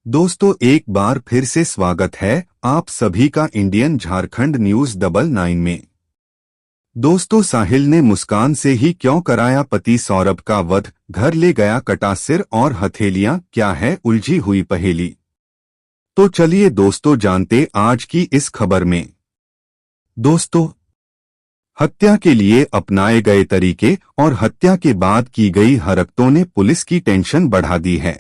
दोस्तों, एक बार फिर से स्वागत है आप सभी का इंडियन झारखंड न्यूज 99 में। दोस्तों, साहिल ने मुस्कान से ही क्यों कराया पति सौरभ का वध, घर ले गया कटा सिर और हथेलियां, क्या है उलझी हुई पहेली। तो चलिए दोस्तों जानते आज की इस खबर में। दोस्तों, हत्या के लिए अपनाए गए तरीके और हत्या के बाद की गई हरकतों ने पुलिस की टेंशन बढ़ा दी है।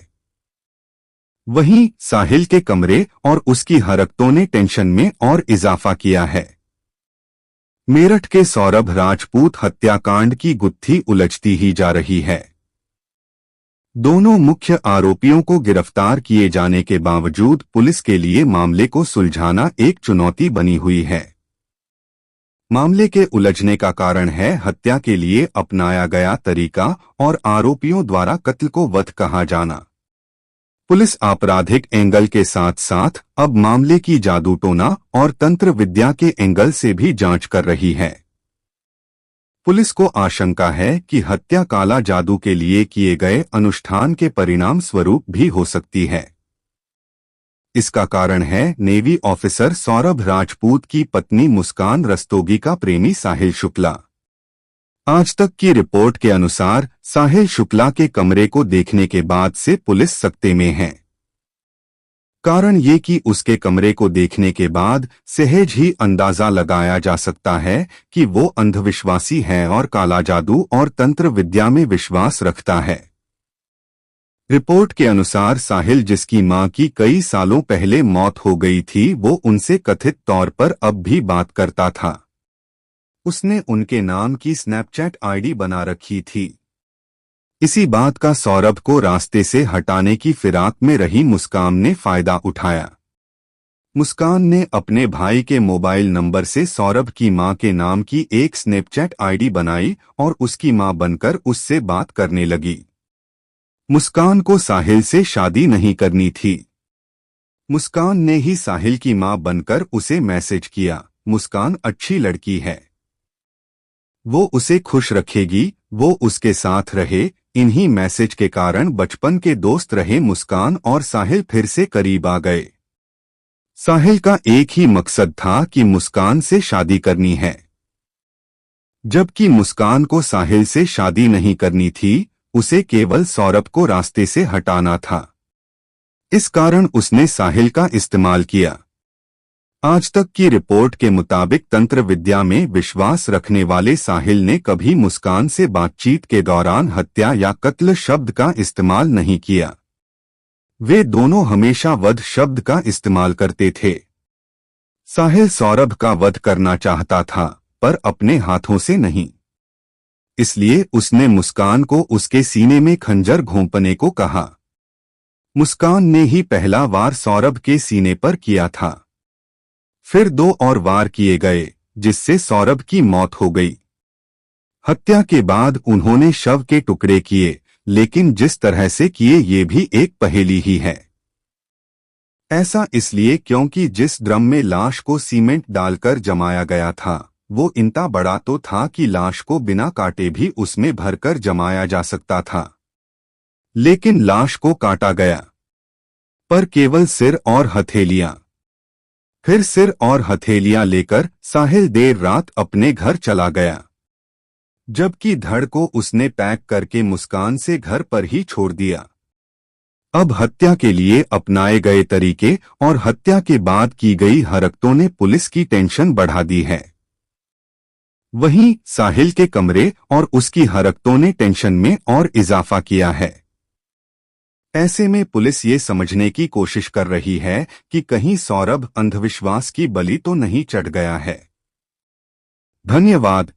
वहीं साहिल के कमरे और उसकी हरकतों ने टेंशन में और इजाफा किया है। मेरठ के सौरभ राजपूत हत्याकांड की गुत्थी उलझती ही जा रही है। दोनों मुख्य आरोपियों को गिरफ्तार किए जाने के बावजूद पुलिस के लिए मामले को सुलझाना एक चुनौती बनी हुई है। मामले के उलझने का कारण है हत्या के लिए अपनाया गया तरीका और आरोपियों द्वारा कत्ल को वध कहा जाना। पुलिस आपराधिक एंगल के साथ साथ अब मामले की जादूटोना और तंत्र विद्या के एंगल से भी जांच कर रही है। पुलिस को आशंका है कि हत्या काला जादू के लिए किए गए अनुष्ठान के परिणाम स्वरूप भी हो सकती है। इसका कारण है नेवी ऑफिसर सौरभ राजपूत की पत्नी मुस्कान रस्तोगी का प्रेमी साहिल शुक्ला। आज तक की रिपोर्ट के अनुसार साहिल शुक्ला के कमरे को देखने के बाद से पुलिस सकते में है। कारण ये कि उसके कमरे को देखने के बाद सहज ही अंदाजा लगाया जा सकता है कि वो अंधविश्वासी है और काला जादू और तंत्र विद्या में विश्वास रखता है। रिपोर्ट के अनुसार साहिल, जिसकी मां की कई सालों पहले मौत हो गई थी, वो उनसे कथित तौर पर अब भी बात करता था। उसने उनके नाम की स्नैपचैट आईडी बना रखी थी। इसी बात का सौरभ को रास्ते से हटाने की फिराक में रही मुस्कान ने फायदा उठाया। मुस्कान ने अपने भाई के मोबाइल नंबर से सौरभ की मां के नाम की एक स्नैपचैट आईडी बनाई और उसकी मां बनकर उससे बात करने लगी। मुस्कान को साहिल से शादी नहीं करनी थी। मुस्कान ने ही साहिल की मां बनकर उसे मैसेज किया, मुस्कान अच्छी लड़की है, वो उसे खुश रखेगी, वो उसके साथ रहे। इन्हीं मैसेज के कारण बचपन के दोस्त रहे मुस्कान और साहिल फिर से करीब आ गए। साहिल का एक ही मकसद था कि मुस्कान से शादी करनी है, जबकि मुस्कान को साहिल से शादी नहीं करनी थी, उसे केवल सौरभ को रास्ते से हटाना था। इस कारण उसने साहिल का इस्तेमाल किया। आज तक की रिपोर्ट के मुताबिक तंत्र विद्या में विश्वास रखने वाले साहिल ने कभी मुस्कान से बातचीत के दौरान हत्या या कत्ल शब्द का इस्तेमाल नहीं किया। वे दोनों हमेशा वध शब्द का इस्तेमाल करते थे। साहिल सौरभ का वध करना चाहता था, पर अपने हाथों से नहीं। इसलिए उसने मुस्कान को उसके सीने में खंजर घोंपने को कहा। मुस्कान ने ही पहला वार सौरभ के सीने पर किया था। फिर 2 और वार किए गए, जिससे सौरभ की मौत हो गई। हत्या के बाद उन्होंने शव के टुकड़े किए, लेकिन जिस तरह से किए ये भी एक पहेली ही है। ऐसा इसलिए क्योंकि जिस ड्रम में लाश को सीमेंट डालकर जमाया गया था, वो इतना बड़ा तो था कि लाश को बिना काटे भी उसमें भरकर जमाया जा सकता था। लेकिन लाश को काटा गया, पर केवल सिर और हथेलियां। फिर सिर और हथेलियां लेकर साहिल देर रात अपने घर चला गया, जबकि धड़ को उसने पैक करके मुस्कान से घर पर ही छोड़ दिया। अब हत्या के लिए अपनाए गए तरीके और हत्या के बाद की गई हरकतों ने पुलिस की टेंशन बढ़ा दी है। वहीं साहिल के कमरे और उसकी हरकतों ने टेंशन में और इजाफा किया है। ऐसे में पुलिस ये समझने की कोशिश कर रही है कि कहीं सौरभ अंधविश्वास की बलि तो नहीं चढ़ गया है। धन्यवाद।